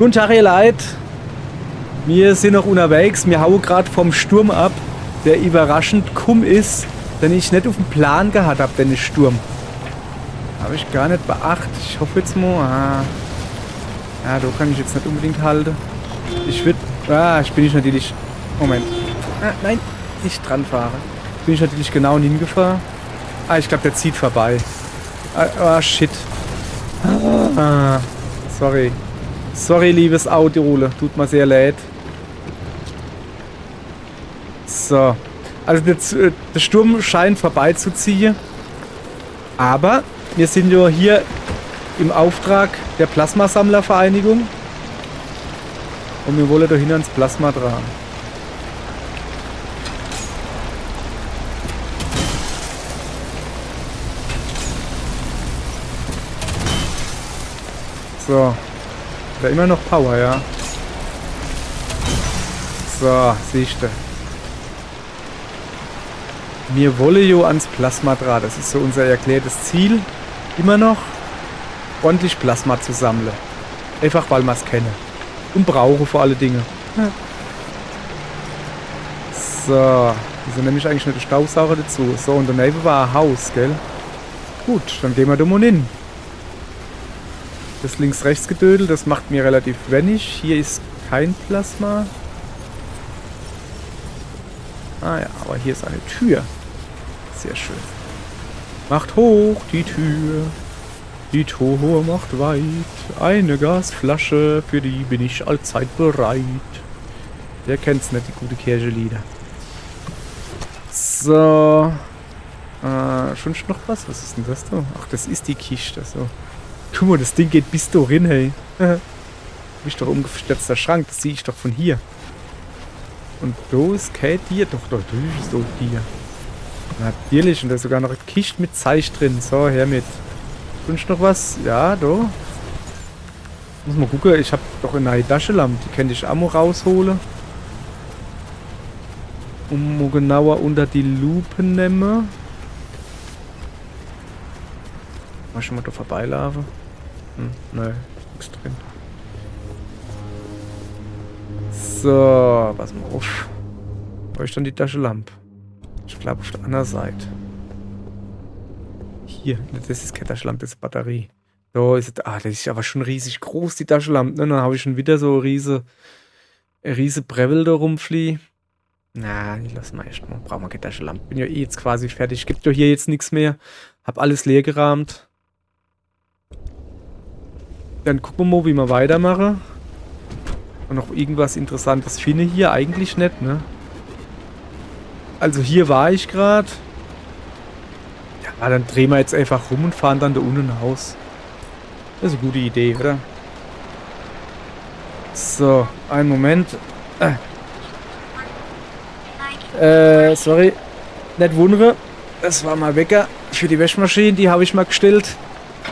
Guten Tag, ihr Leid. Wir sind noch unterwegs. Wir hauen gerade vom Sturm ab, der überraschend kumm ist, den ich nicht auf dem Plan gehabt habe, den Sturm. Habe ich gar nicht beachtet. Ich hoffe jetzt mal. Ja, da kann ich jetzt nicht unbedingt halten. Ich bin ich natürlich... Moment. Nein, nicht dran fahren. Bin ich natürlich genau hingefahren. Ich glaube, der zieht vorbei. Shit. Sorry. Sorry, liebes Auto. Tut mir sehr leid. So. Also der Sturm scheint vorbeizuziehen. Aber wir sind ja hier im Auftrag der Plasmasammlervereinigung. Und wir wollen da hinten ans Plasma dran. So. Da immer noch Power, ja. So, siehst du. Wir wollen jo ans Plasma dran. Das ist so unser erklärtes Ziel. Immer noch ordentlich Plasma zu sammeln. Einfach weil wir es kennen. Und brauchen vor alle Dinge. So. Wir sind nämlich eigentlich nicht der Staubsauger dazu. So, und daneben war ein Haus, gell? Gut, dann gehen wir da mal hin. Das Links-Rechts-Gedödel, das macht mir relativ wenig. Hier ist kein Plasma. Ah ja, aber hier ist eine Tür. Sehr schön. Macht hoch die Tür. Die Tür macht weit. Eine Gasflasche, für die bin ich allzeit bereit. Wer kennt's nicht, die gute Kirche-Lieder. So. Schon noch was? Was ist denn das da? Ach, das ist die Kiste. So. Guck mal, das Ding geht bis dahin, hey. Bist doch umgestürzter Schrank, das sehe ich doch von hier. Und da ist kein Tier. Doch, da drüben ist doch Tier. Natürlich, und da ist sogar noch eine Kiste mit Zeich drin. So, her mit. Wünsch noch was? Ja, da. Muss mal gucken, ich habe doch eine neue Taschenlampe. Die könnte ich auch mal rausholen. Und mal genauer unter die Lupe nehmen. Mal schon mal da vorbeilaufen. Nein, nichts drin. So, pass mal auf. Wo ist dann die Taschenlampe? Ich glaube auf der anderen Seite. Hier, das ist keine Taschenlampe, das ist eine Batterie. Da ist es. Das ist aber schon riesig groß, die Taschenlampe. Ne? Dann habe ich schon wieder so eine riese Breville da rumfliegen. Na, die lassen wir erst mal. Brauchen wir keine Taschenlampe. Bin ja eh jetzt quasi fertig. Gibt ja hier jetzt nichts mehr. Hab alles leer gerahmt. Dann gucken wir mal, wie wir weitermachen. Und noch irgendwas Interessantes finde hier eigentlich nicht, ne? Also hier war ich gerade. Ja, dann drehen wir jetzt einfach rum und fahren dann da unten raus. Das ist eine gute Idee, oder? So, einen Moment. Sorry. Nicht wundern. Das war mal Wecker für die Wäschmaschine, die habe ich mal gestellt.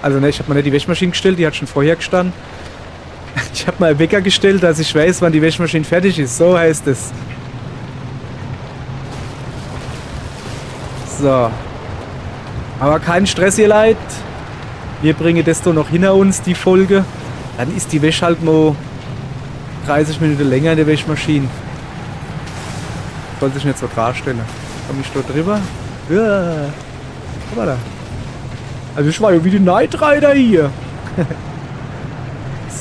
Also ne, ich habe mal nicht die Wäschmaschine gestellt, die hat schon vorher gestanden. Ich habe mal einen Wecker gestellt, dass ich weiß, wann die Wäschmaschine fertig ist. So heißt es. So. Aber kein Stress, ihr Leid. Wir bringen das doch noch hinter uns, die Folge. Dann ist die Wäsche halt mal 30 Minuten länger in der Wäschmaschine. Soll sich nicht so darstellen. Komm ich da drüber? Ja. Guck mal da. Also ich war ja wie die Knight Rider hier.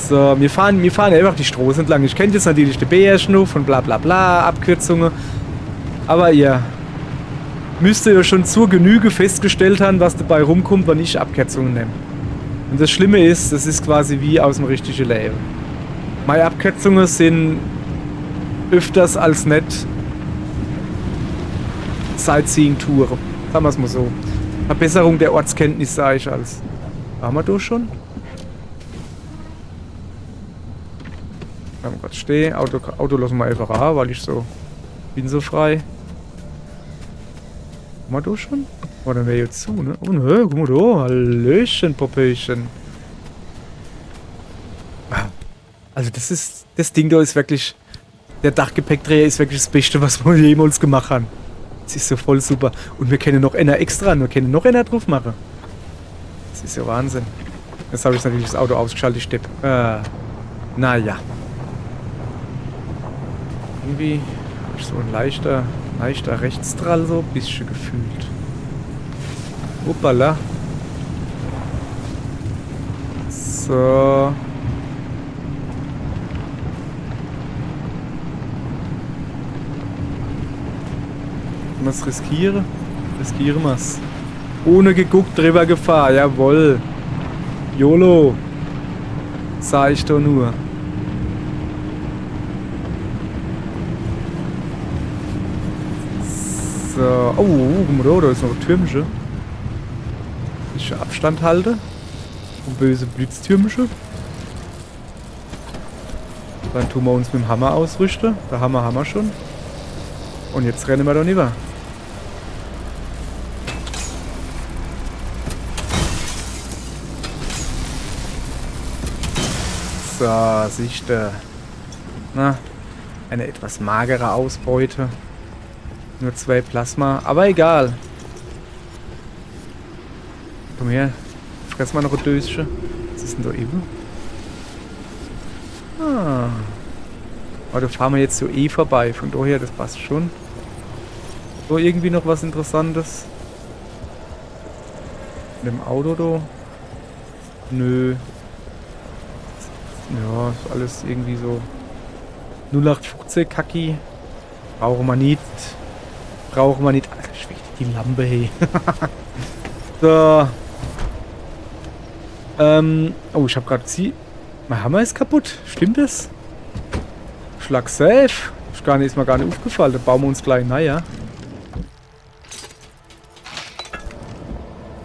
So, wir fahren einfach die Straße entlang. Ich kenne jetzt natürlich den BR-Schnuff und bla bla bla, Abkürzungen. Aber ihr müsst ja schon zur Genüge festgestellt haben, was dabei rumkommt, wenn ich Abkürzungen nehme. Und das Schlimme ist, das ist quasi wie aus dem richtigen Leben. Meine Abkürzungen sind öfters als nicht Sightseeing-Touren. Sagen wir es mal so. Verbesserung der Ortskenntnis, sage ich als. Waren wir da schon? Gott, steh. Auto lassen wir einfach an, weil ich so bin so frei. Haben wir da schon? Oh, dann wäre jetzt zu, ne? Oh, ne, guck mal da. Hallöchen, Popöchen. Also das Ding da ist wirklich, der Dachgepäckträger ist wirklich das Beste, was wir jemals gemacht haben. Das ist so voll super. Und wir können noch einer extra, wir können noch einer drauf machen. Das ist ja Wahnsinn. Jetzt habe ich natürlich das Auto ausgeschaltet, Stepp. Naja. Irgendwie hab ich so ein leichter Rechtsdrall so ein bisschen gefühlt. Hoppala. So. Was riskiere? Riskieren wir's. Ohne geguckt drüber Gefahr. Jawohl. YOLO. Sag ich doch nur. So. Oh, da ist noch ein Türmchen. Ich Abstand halte. Und böse Blitztürmchen. Dann tun wir uns mit dem Hammer ausrüsten. Der Hammer haben wir schon. Und jetzt rennen wir da rüber. So, sichte. Na, eine etwas magere Ausbeute. Nur 2 Plasma, aber egal. Komm her, fress mal noch ein Döschen. Was ist denn da eben? Ah. Oh, da fahren wir jetzt so vorbei. Von daher, das passt schon. So, irgendwie noch was Interessantes. Mit dem Auto da? Nö. Ja, ist alles irgendwie so 0815 Kacki. Brauchen wir nicht. Brauchen wir nicht. Alter, schwächt die Lampe, hey. So. Oh, ich hab gerade sie. Mein Hammer ist kaputt. Stimmt das? Schlag safe. Ist mir gar nicht aufgefallen. Da bauen wir uns gleich naja.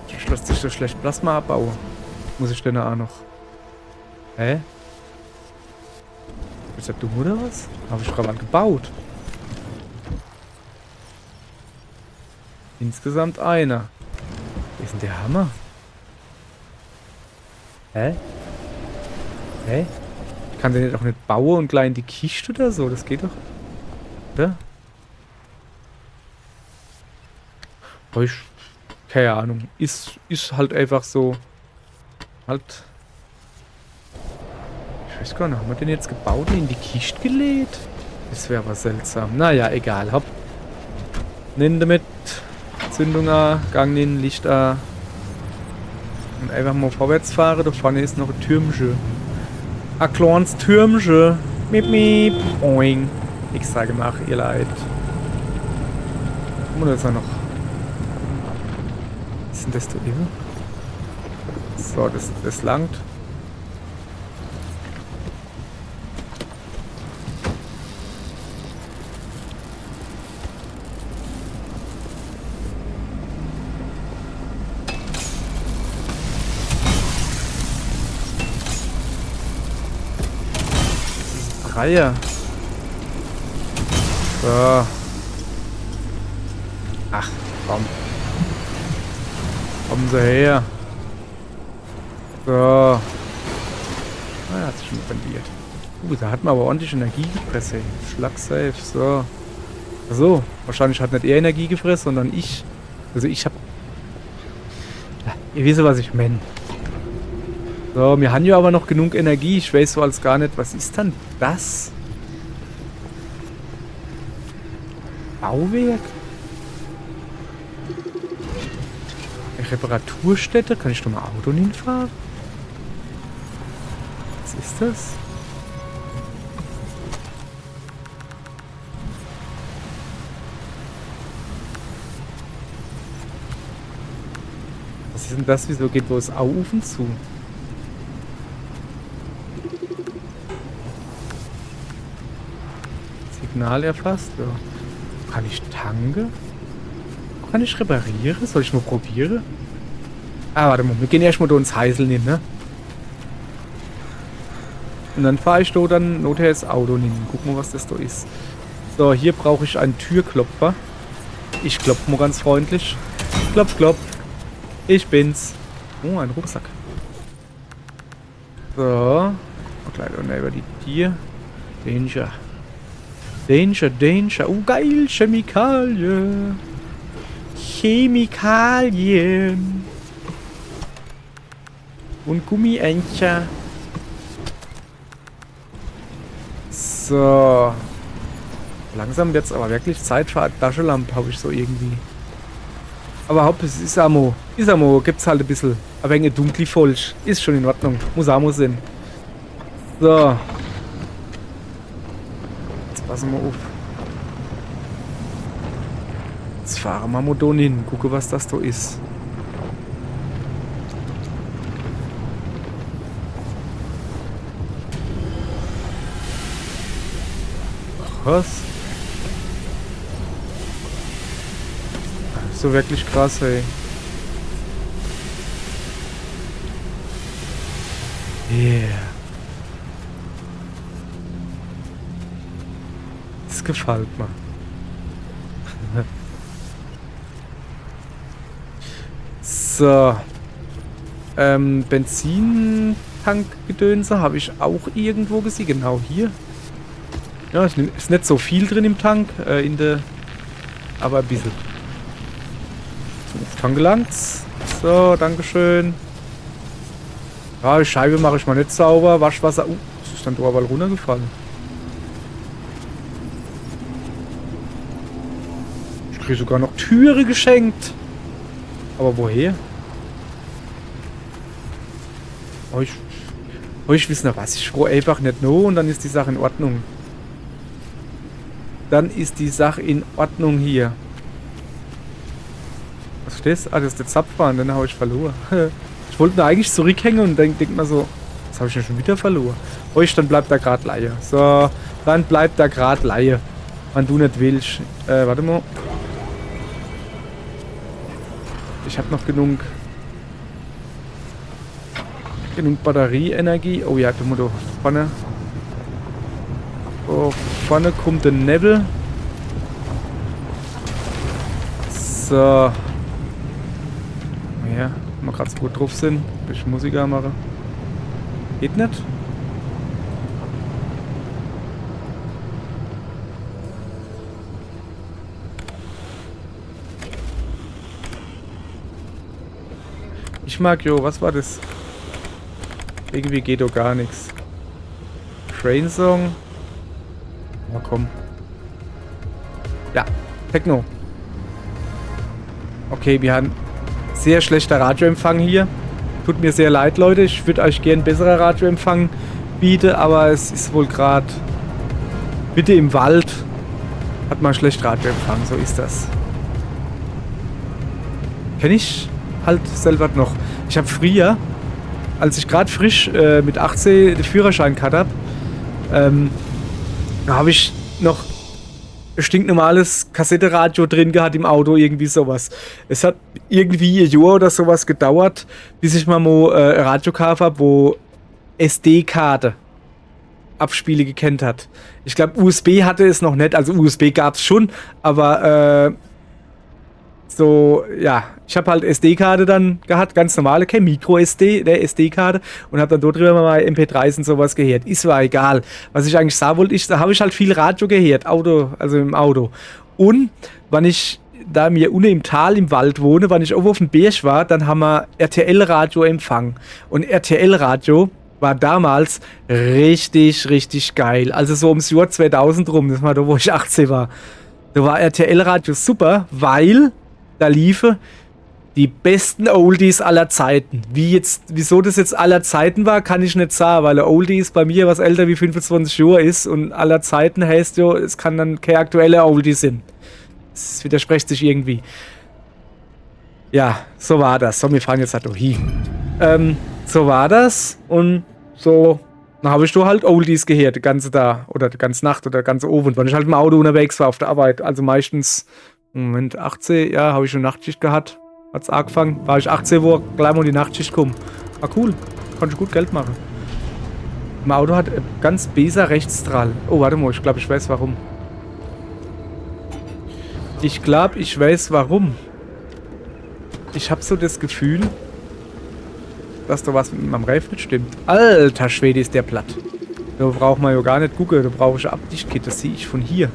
Ich lasse sich so schlecht Plasma abbauen. Muss ich denn auch noch? Hä? Ist das dumm oder was? Habe ich gerade gebaut. Insgesamt einer. Wo ist denn der Hammer? Hä? Hä? Ich kann den jetzt auch nicht bauen und gleich in die Kiste oder so. Das geht doch. Oder? Aber keine Ahnung. Ist halt einfach so. Halt. Ich weiß gar nicht, haben wir den jetzt gebaut und in die Kiste gelegt? Das wäre aber seltsam. Naja, egal. Hopp. Nimm damit. Zündung an, Gang in, Licht an. Und einfach mal vorwärts fahren. Da vorne ist noch ein Türmchen. Ein kleines Türmchen. Miep, miep. Boing. Extra gemacht, ihr Leid. Und da ist er noch. Was ist denn das da eben? So, das langt. Reihe. So. Ach, komm. Kommen Sie her. So. Ah, hat sich schon rendiert. Da hat man aber ordentlich Energie gefressen. Schlag safe. So. So. Wahrscheinlich hat nicht er Energie gefressen, sondern ich. Also ich hab. Ja, ihr wisst, was ich meine. So, wir haben ja aber noch genug Energie. Ich weiß so als gar nicht. Was ist dann das? Bauwerk? Eine Reparaturstätte? Kann ich doch mal Auto hinfahren? Was ist das? Was ist denn das? Wieso geht bloß Aufen zu? Signal erfasst? Ja. Kann ich tanken? Kann ich reparieren? Soll ich mal probieren? Ah, warte mal. Wir gehen erstmal da ins Heiseln hin, ne? Und dann fahre ich da dann nother das Auto hin. Guck mal, was das da ist. So, hier brauche ich einen Türklopfer. Ich klopfe mal ganz freundlich. Klopf, klopf. Ich bin's. Oh, ein Rucksack. So. Und gleich über die Tür. Danger. Danger, Danger. Oh, geil. Chemikalien. Chemikalien. Und Gummientchen. So. Langsam wird's aber wirklich Zeit für eine Taschenlampe, habe ich so irgendwie. Aber Haupt, es ist Amo. Ist Amo, gibt's halt ein bisschen. Ein wenig dunkli falsch. Ist schon in Ordnung. Muss Amo sein. So. Jetzt passen wir auf. Jetzt fahren wir mal da hin. Gucke, was das da ist. Was? So wirklich krass, ey. Yeah. Das gefällt mir. So. Benzintankgedönse habe ich auch irgendwo gesehen. Genau hier. Ja, ist nicht so viel drin im Tank, aber ein bisschen. So, Tank gelangt's. So, dankeschön. Ja, die Scheibe mache ich mal nicht sauber. Waschwasser. Das ist dann da aber runtergefallen. Ich kriege sogar noch Türe geschenkt. Aber woher? Ich wissen noch was. Ich froh einfach nicht nur und dann ist die Sache in Ordnung. Dann ist die Sache in Ordnung hier. Was steht? Ah, das ist der Zapfhahn, den habe ich verloren. Ich wollte ihn eigentlich zurückhängen und dann denkt man so, das habe ich ja schon wieder verloren. Dann bleibt da gerade Laie. So, dann bleibt da gerade Laie. Wenn du nicht willst. Warte mal. Ich habe noch genug Batterieenergie. Oh ja, du musst doch vorne. Oh, vorne kommt der Nebel. So. Ja, wenn wir gerade so gut drauf sind. Ein bisschen Musik machen. Geht nicht? Ich mag, was war das? Irgendwie geht doch gar nichts. Train Song. Oh, komm. Ja, Techno. Okay, wir haben sehr schlechter Radioempfang hier. Tut mir sehr leid, Leute. Ich würde euch gern besserer Radioempfang bieten, aber es ist wohl gerade bitte im Wald hat man schlecht Radioempfang. So ist das. Kenne ich halt selber noch. Ich habe früher, als ich gerade frisch mit 18 den Führerschein gehabt habe, da habe ich noch stinknormales Kassetteradio drin gehabt im Auto, irgendwie sowas. Es hat irgendwie ein Jahr oder sowas gedauert, bis ich mal ein Radio gekauft habe, wo SD-Karte Abspiele gekannt hat. Ich glaube, USB hatte es noch nicht, also USB gab es schon, aber so, ja, ich habe halt SD-Karte dann gehabt, ganz normale, kein Micro-SD, der SD-Karte und habe dann dort drüber mal MP3s und sowas gehört. Ist war egal. Was ich eigentlich sagen wollte, da habe ich halt viel Radio gehört, also im Auto. Und wenn ich da mir unten im Tal im Wald wohne, wenn ich auf dem Berg war, dann haben wir RTL-Radio empfangen. Und RTL-Radio war damals richtig, richtig geil. Also so ums Jahr 2000 rum, das war da, wo ich 18 war. Da war RTL-Radio super, weil da liefe die besten Oldies aller Zeiten. Wieso das jetzt aller Zeiten war, kann ich nicht sagen, weil ein Oldie ist bei mir was älter wie 25 Jahre ist und aller Zeiten heißt ja, es kann dann keine aktuelle Oldie sein. Das widerspricht sich irgendwie. Ja, so war das. So, wir fahren jetzt halt hin. So war das und so, dann habe ich da halt Oldies gehört, die ganze da oder die ganze Nacht oder die ganze Abend, weil ich halt im Auto unterwegs war auf der Arbeit. Also meistens, Moment, 18, ja, habe ich schon Nachtschicht gehabt. Hat's angefangen, war ich 18 Uhr, gleich mal in die Nachtschicht gekommen. War cool, konnte ich gut Geld machen. Im Auto hat ganz Besa Rechtsstrahl. Oh, warte mal, ich glaube, ich weiß warum. Ich glaube, ich weiß warum. Ich habe so das Gefühl, dass da was mit meinem Reifen nicht stimmt. Alter Schwede, ist der platt. Da braucht man ja gar nicht gucken, da brauche ich eine Abdichtkit, das sehe ich von hier.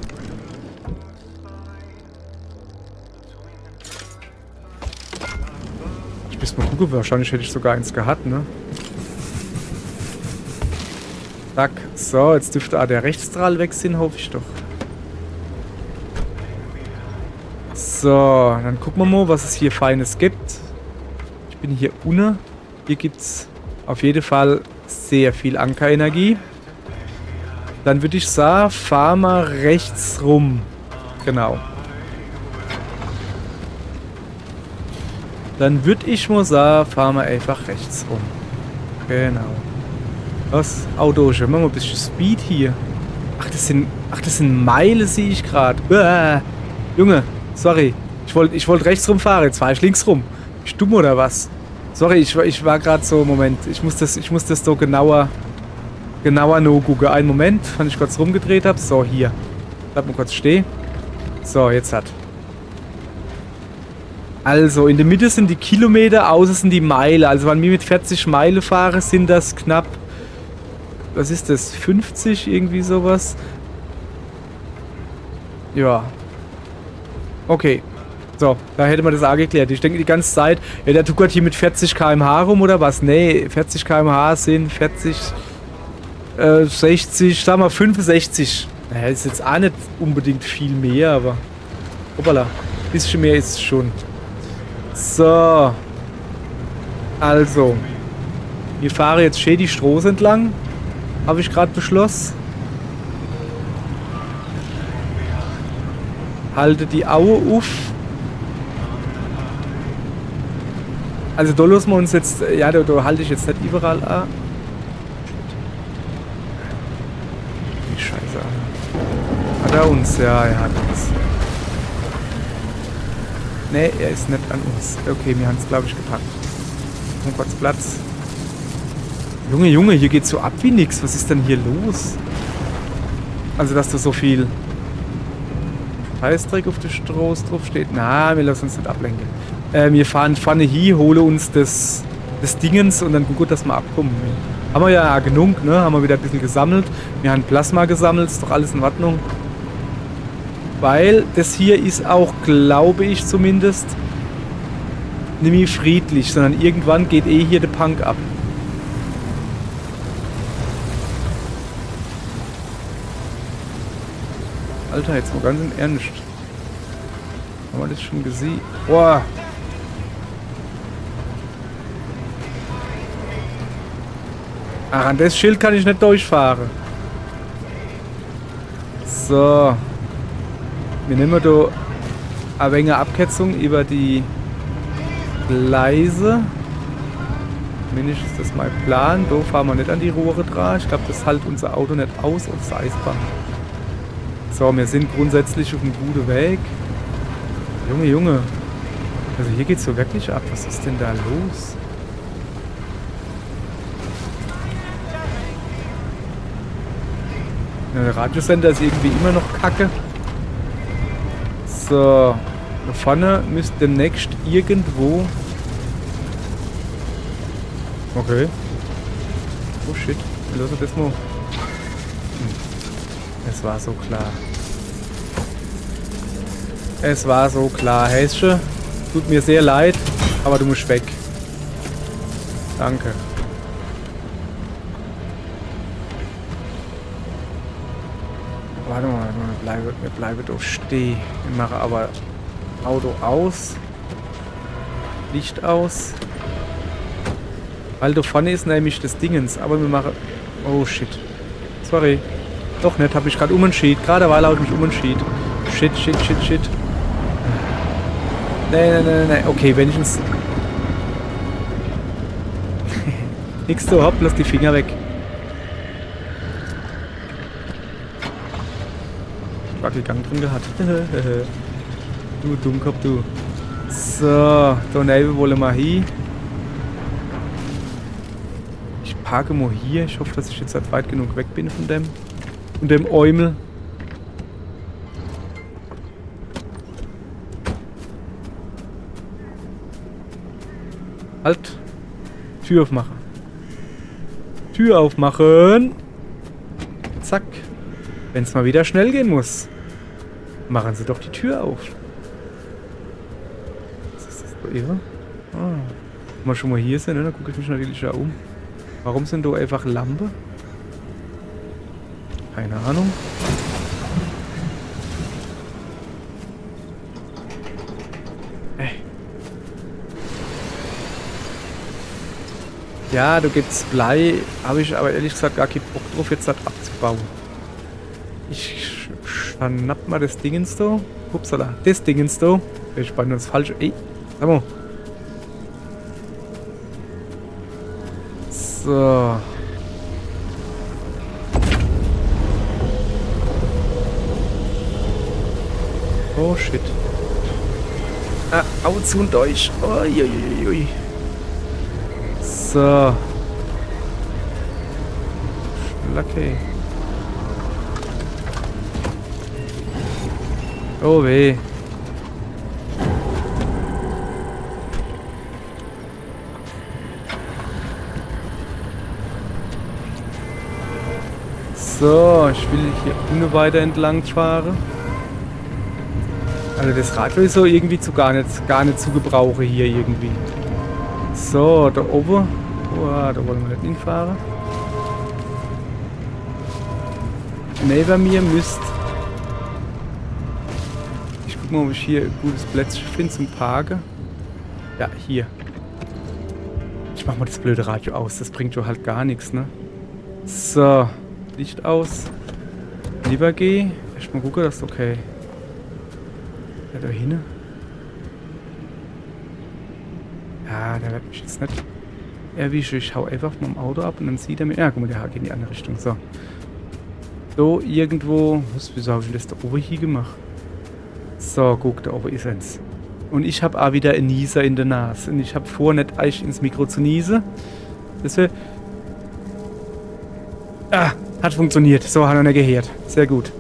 Ich muss mal gucken, wahrscheinlich hätte ich sogar eins gehabt, ne? Zack. So, jetzt dürfte auch der Rechtsstrahl weg sein, hoffe ich doch. So, dann gucken wir mal, was es hier Feines gibt. Ich bin hier unten. Hier gibt es auf jeden Fall sehr viel Ankerenergie. Dann würde ich sagen, fahren wir rechts rum. Genau. Dann würde ich mal sagen, fahren wir einfach rechts rum. Genau. Was? Auto, schon mal ein bisschen Speed hier. Ach, das sind Meilen, sehe ich gerade. Junge, sorry. Ich wollte rechts rumfahren, jetzt fahre ich links rum. Bist du dumm oder was? Sorry, ich war gerade so, Moment. Ich muss das so genauer no gucken. Einen Moment, wenn ich kurz rumgedreht habe. So, hier. Bleib mal kurz stehen. So, jetzt hat. Also, in der Mitte sind die Kilometer, außen sind die Meilen. Also, wenn wir mit 40 Meilen fahren, sind das knapp, was ist das, 50, irgendwie sowas? Ja. Okay. So, da hätte man das auch geklärt. Ich denke die ganze Zeit, ja, der tuckert hier mit 40 km/h rum oder was? Nee, 40 km/h sind 40, 60, sagen wir 65. Naja, ist jetzt auch nicht unbedingt viel mehr, aber hoppala, ein bisschen mehr ist es schon. So. Also. Wir fahren jetzt schön die Straße entlang. Habe ich gerade beschlossen. Halte die Aue auf. Also da lassen wir uns jetzt, ja, da halte ich jetzt nicht überall an. Die Scheiße an. Hat er uns? Ja, er hat uns. Ne, er ist nicht an uns. Okay, wir haben es, glaube ich, gepackt. Und kurz Platz. Junge, hier geht so ab wie nix. Was ist denn hier los? Also, dass da so viel Scheißdreck auf der Straße drauf steht. Na, wir lassen uns nicht ablenken. Wir fahren vorne hier, holen uns das Dingens und dann gut, dass wir abkommen. Haben wir ja genug, ne? Haben wir wieder ein bisschen gesammelt. Wir haben Plasma gesammelt, ist doch alles in Ordnung. Weil das hier ist auch, glaube ich zumindest, nicht mehr friedlich, sondern irgendwann geht hier der Punk ab. Alter, jetzt mal ganz im Ernst. Haben wir das schon gesehen? Boah. Ach, an das Schild kann ich nicht durchfahren. So. Wir nehmen da eine wenig Abkürzung über die Gleise. Zumindest ist das mein Plan. Da fahren wir nicht an die Rohre dran. Ich glaube, das hält unser Auto nicht aus auf der Eisbahn. So, wir sind grundsätzlich auf einem guten Weg. Junge. Also hier geht's so wirklich ab. Was ist denn da los? Der Radiosender ist irgendwie immer noch kacke. So. Da vorne müsste demnächst irgendwo... Okay. Oh shit. Wir lassen das mal. Es war so klar. Es war so klar. Häsche, tut mir sehr leid, aber du musst weg. Danke. Warte mal, wir bleiben doch stehen. Wir machen aber Auto aus. Licht aus. Weil da vorne ist nämlich das Dingens. Aber wir machen... Oh shit. Sorry. Doch nicht, habe ich gerade umentschieden. Gerade weil ich mich umentschieden. Shit. Nee. Okay, wenigstens... Nix so, hopp, lass die Finger weg. Wackelgang drin gehabt. Du Dummkopf, du. So, da neben wollen wir hin. Ich parke mal hier. Ich hoffe, dass ich jetzt halt weit genug weg bin von dem Eumel. Halt. Tür aufmachen. Tür aufmachen. Zack. Wenn es mal wieder schnell gehen muss, machen Sie doch die Tür auf. Was ist das da irre? Ah. Wenn wir schon mal hier sind, ne, dann gucke ich mich natürlich ja um. Warum sind da einfach Lampe? Keine Ahnung. Ja, du gibst Blei, habe ich aber ehrlich gesagt gar keinen Bock drauf, jetzt das abzubauen. Ich schnapp mal das Dingens da. Upsala, das Dingens da. Ich bin das falsche. Ey, sag mal. So. Oh shit. Ah, au zu und durch. Uiuiui. So. Schlacke. Oh weh. So, ich will hier unten weiter entlang fahren. Also das Radl ist so irgendwie gar nicht zu gebrauchen hier irgendwie. So, da oben. Oh, da wollen wir nicht hinfahren. Neben mir müsst. Ich guck mal, ob ich hier ein gutes Plätzchen finde zum Parken. Ja, hier. Ich mach mal das blöde Radio aus. Das bringt schon halt gar nichts, ne? So. Licht aus. Lieber geh. Erst mal gucken, das ist okay. Ja, da hinten. Ja, der wird mich jetzt nicht erwischen. Ich hau einfach mit dem Auto ab und dann sieht er mich. Ja, guck mal, der geht in die andere Richtung. So. So, irgendwo. Wieso habe ich das da oben hier gemacht? So, guck, da oben ist eins. Und ich habe auch wieder einen Nieser in der Nase. Und ich habe vor, nicht eigentlich ins Mikro zu niesen. Deswegen. Ah, hat funktioniert. So, hat er nicht gehört. Sehr gut.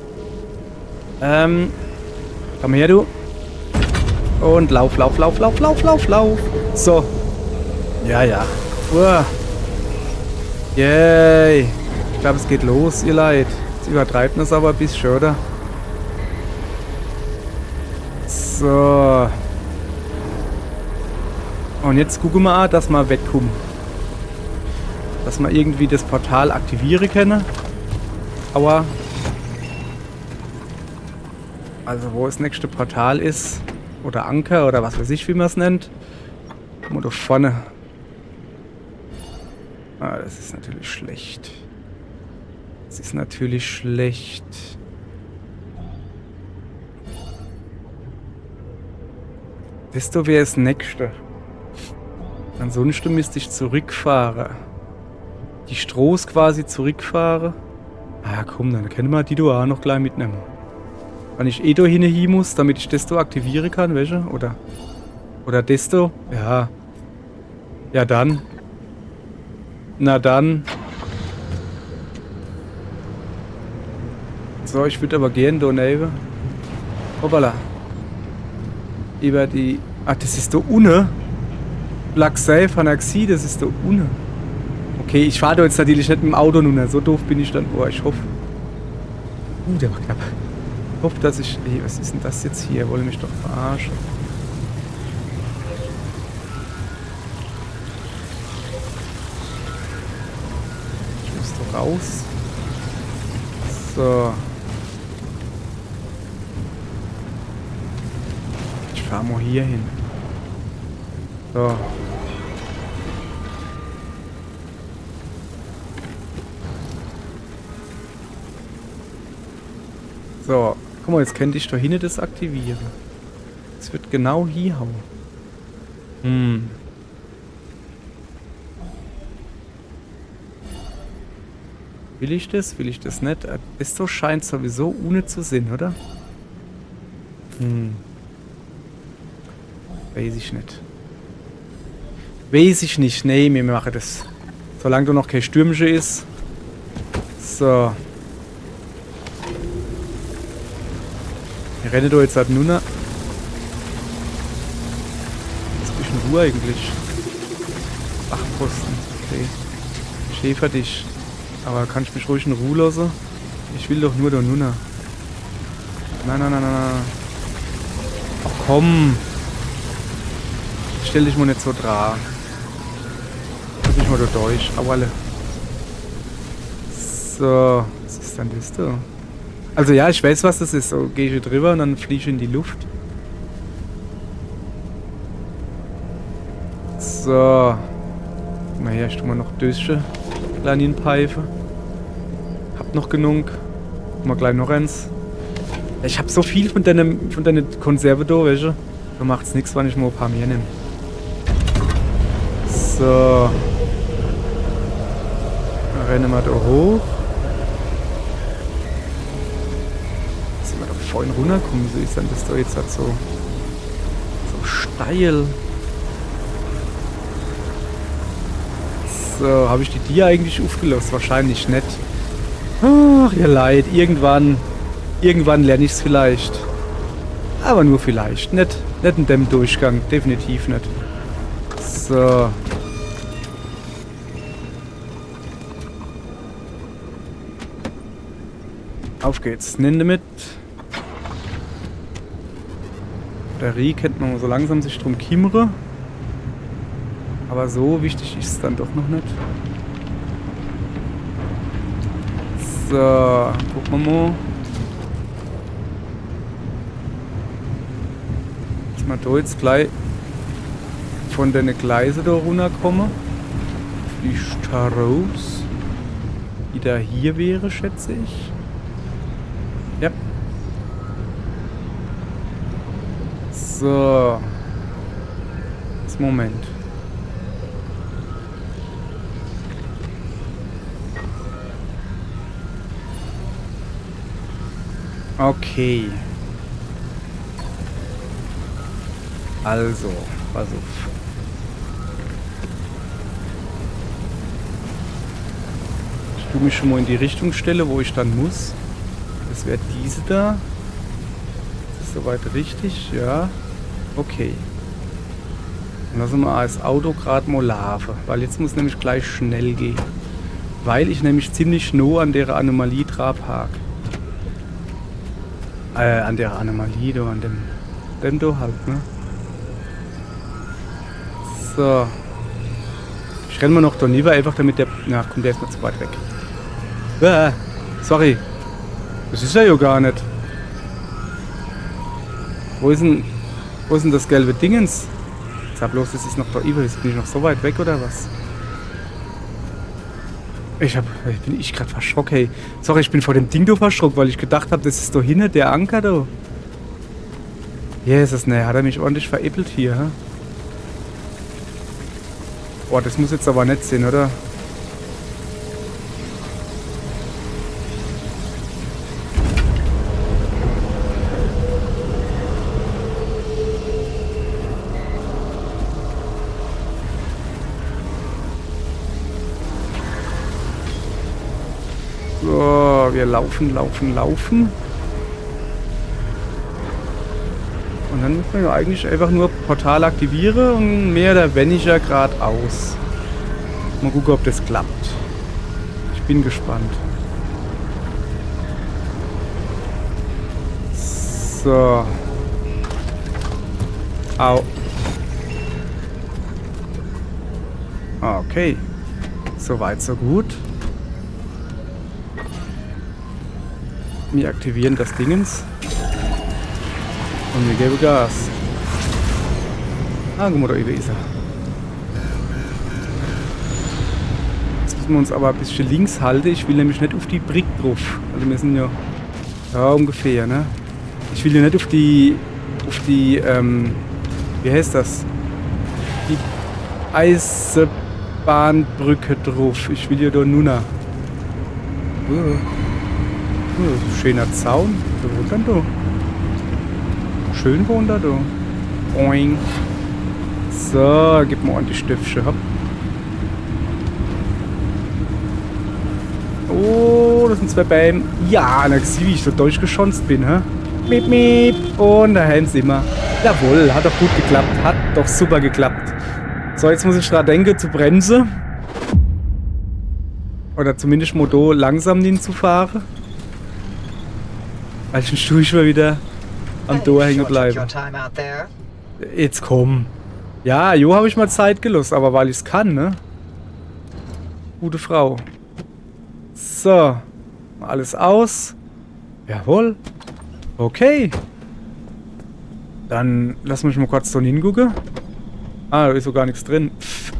Komm her, du. Und lauf. So. Ja. Uah. Yay. Ich glaube, es geht los, ihr Leid. Jetzt übertreibt man es aber ein bisschen, oder? So. Und jetzt gucken wir mal, dass wir wegkommen. Dass wir irgendwie das Portal aktivieren können. Aua. Also wo das nächste Portal ist. Oder Anker oder was weiß ich, wie man es nennt. Oder vorne. Ah, das ist natürlich schlecht. Das ist natürlich schlecht. Wisst ihr, wer ist das nächste? Ansonsten müsste ich zurückfahren. Die Strohs quasi zurückfahren. Ah komm, dann können wir die da auch noch gleich mitnehmen. Wenn ich da hin muss, damit ich das da aktivieren kann, welche? Oder das da? Ja. Ja dann. Na dann. So, ich würde aber gern da neben. Hoppala. Über die. Ach, das ist da unten. Black Safe, Hanaxi, das ist da unten. Okay, ich fahre da jetzt natürlich nicht mit dem Auto runter. So doof bin ich dann. Oh, ich hoffe. Der war knapp. Ich hoffe, dass ich... Ey, was ist denn das jetzt hier? Wollen mich doch verarschen. Ich muss doch raus. So. Ich fahre mal hier hin. So. So, guck mal, jetzt könnte ich da hinten das aktivieren. Es wird genau hier hauen. Will ich das? Will ich das nicht? Das so scheint sowieso ohne zu sein, oder? Weiß ich nicht. Weiß ich nicht. Nee, wir machen das. Solange da noch kein Stürmische ist. So. Ich renne da jetzt halt nur noch. Das ist ein bisschen Ruhe eigentlich. Wachposten. Okay. Schäfer dich. Aber kann ich mich ruhig in Ruhe lassen? Ich will doch nur da Nunna. Nein. Ach komm. Stell dich mal nicht so dran. Lass mich mal da durch. Au alle. So. Was ist ist denn das da? Also ja, ich weiß, was das ist. So gehe ich drüber und dann fliege ich in die Luft. So. Mal her, ich tu mal noch Dösche. Kleine Pfeife. Hab noch genug. Mal gleich noch eins. Ich hab so viel von deiner Konserve da, weißt du? Da macht's nichts, wenn ich mal ein paar mehr nehme. So. Dann rennen wir da hoch. Sind wir doch vorhin runterkommen, so ist dann das da jetzt halt so steil. So, habe ich die Dia eigentlich aufgelöst? Wahrscheinlich nicht. Ach, ihr Leid. Irgendwann lerne ich es vielleicht. Aber nur vielleicht. Nicht in dem Durchgang. Definitiv nicht. So. Auf geht's. Nimm mit. Batterie kennt man so langsam sich drum kümmern. Aber so wichtig ist es dann doch noch nicht. So, gucken wir mal. Dass wir da jetzt gleich von den Gleisen da runterkommen. Auf die Straße. Die da hier wäre, schätze ich. Ja. So. Jetzt Moment. Okay. Also, pass auf. Ich tue mich schon mal in die Richtung stelle, wo ich dann muss. Das wäre diese da. Das ist soweit richtig, ja. Okay. Dann lassen wir das Auto gerade mal laufen, weil jetzt muss nämlich gleich schnell gehen. Weil ich nämlich ziemlich nah an der Anomalie dran park. An der Anomalie, da, an dem da halt, ne? So. Ich renne mal noch da lieber, einfach damit der... Na, komm, der ist mal zu weit weg. Sorry. Das ist er ja gar nicht. Wo ist denn das gelbe Dingens? Sag bloß, das ist noch da über. Bin ich noch so weit weg, oder was? Bin ich gerade verschrocken, hey. Sorry, ich bin vor dem Ding da verschrocken, weil ich gedacht habe, das ist da hinten der Anker da. Jesus, ne, hat er mich ordentlich veräppelt hier, hä? Boah, das muss jetzt aber nicht sein, oder? So, wir laufen. Und dann muss man ja eigentlich einfach nur Portal aktivieren und mehr oder weniger geradeaus. Mal gucken, ob das klappt. Ich bin gespannt. So. Au. Okay. Soweit, so gut. Wir aktivieren das Dingens. Und wir geben Gas. Ah, guck mal, da ist er. Jetzt müssen wir uns aber ein bisschen links halten. Ich will nämlich nicht auf die Brick drauf. Also wir sind ja ungefähr, ne? Ich will ja nicht auf die, wie heißt das? Die Eisenbahnbrücke drauf. Ich will ja da nur noch. Schöner Zaun. Wo wohnt dann da? Schön wohnt er da. Boing. So, gib mir ordentlich Stöpfchen. Hopp. Oh, das sind zwei Bäume. Ja, na sieh, wie ich da durchgeschonzt bin, hä? Miep, miep. Und daheim sind wir. Jawohl, hat doch gut geklappt. Hat doch super geklappt. So, jetzt muss ich gerade denken, zu bremsen. Oder zumindest mal da langsam hinzufahren. Weil ich schon mal wieder am Tor hängen bleiben. Jetzt komm. Ja, jo habe ich mal Zeit gelassen, aber weil ich es kann, ne? Gute Frau. So. Alles aus. Jawohl. Okay. Dann lass mich mal kurz da hingucken. Ah, da ist so gar nichts drin. Pff.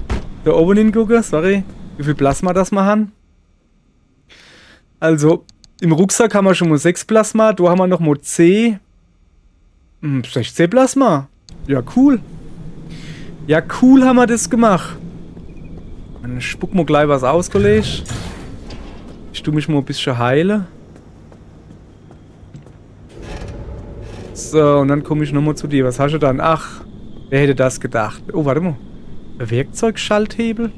Da oben hingucken, sorry. Wie viel Plasma das wir haben? Also, im Rucksack haben wir schon mal 6 Plasma. Da haben wir noch mal C. 16 Plasma. Ja, cool. Ja, cool haben wir das gemacht. Dann spuck mal gleich was aus, Kollege. Ich tu mich mal ein bisschen heilen. So, und dann komme ich nochmal zu dir. Was hast du dann? Ach, wer hätte das gedacht? Oh, warte mal. Werkzeugschalthebel?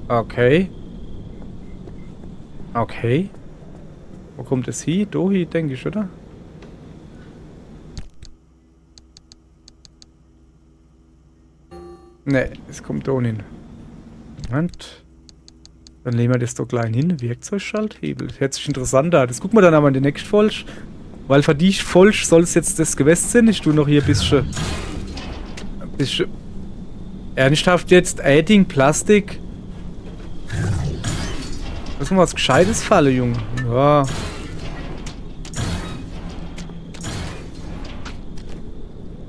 Okay. Okay. Wo kommt es hin? Da hin, denke ich, oder? Ne, es kommt da hin. Moment. Dann legen wir das doch klein hin. Werkzeugschalthebel. Hört sich interessant an. Das gucken wir dann aber in der nächsten Folge. Weil für die Folge soll es jetzt das gewesen sein. Ich tue noch hier ein bisschen ernsthaft jetzt. Adding Plastik. Lass mal was Gescheites fallen, Junge. Ja.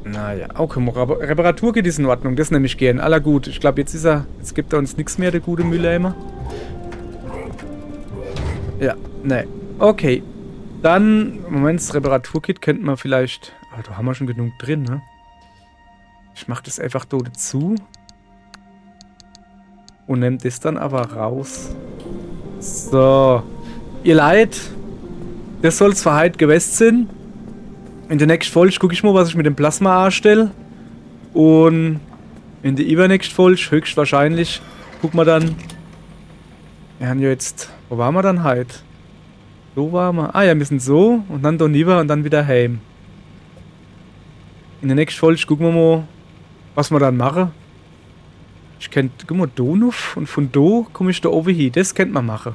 Naja, okay, Reparatur geht ist in Ordnung. Das nehme ich gern. Aller gut. Ich glaube, jetzt gibt er uns nichts mehr, der gute Mülleimer. Ja, ne. Okay. Dann, Moment, das Reparaturkit könnte man vielleicht... Ah, da haben wir schon genug drin, ne? Ich mache das einfach da dazu. Und nehme das dann aber raus. So. Ihr Leid, das soll es für heute gewesen sein. In der nächsten Folge gucke ich mal, was ich mit dem Plasma anstelle. Und in der übernächsten Folge, höchstwahrscheinlich, gucken wir dann... Wir haben ja jetzt... Wo waren wir dann heute? So waren wir... Ah ja, wir sind so und dann da rüber und dann wieder heim. In der nächsten Folge gucken wir mal, was wir dann machen. Ich könnte... Guck mal, da noch und von da komme ich da oben hin. Das könnte man machen.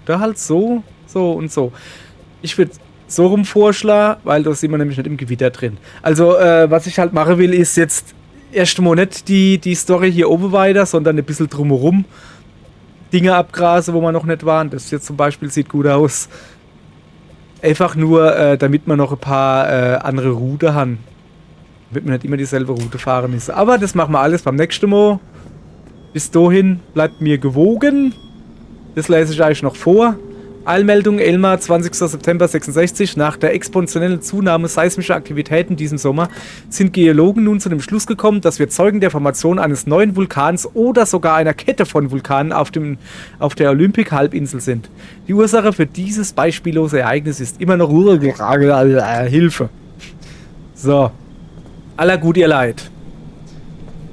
Da halt so, so und so. Ich würde so rum vorschlagen, weil da sind wir nämlich nicht im Gewitter drin. Also, was ich halt machen will, ist jetzt erst mal nicht die Story hier oben weiter, sondern ein bisschen drumherum Dinge abgrasen, wo wir noch nicht waren. Das jetzt zum Beispiel sieht gut aus. Einfach nur, damit wir noch ein paar andere Routen haben. Damit wir nicht immer dieselbe Route fahren müssen. Aber das machen wir alles beim nächsten Mal. Bis dahin bleibt mir gewogen. Das lese ich euch noch vor. Eilmeldung Elmar, 20. September 66. Nach der exponentiellen Zunahme seismischer Aktivitäten diesen Sommer sind Geologen nun zu dem Schluss gekommen, dass wir Zeugen der Formation eines neuen Vulkans oder sogar einer Kette von Vulkanen auf der Olympic-Halbinsel sind. Die Ursache für dieses beispiellose Ereignis ist immer noch Hilfe. So. Aller gut, ihr Leid.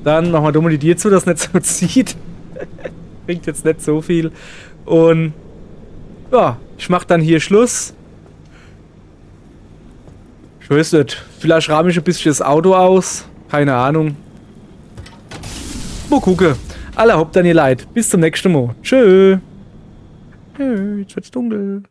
Dann machen wir dumm die Dir zu, dass es nicht so zieht. Bringt jetzt nicht so viel. Und ja, ich mach dann hier Schluss. Ich weiß nicht. Vielleicht rahme ich ein bisschen das Auto aus. Keine Ahnung. Mal gucken. Aller Haupt dann ihr Leid. Bis zum nächsten Mal. Tschö. Jetzt wird's dunkel.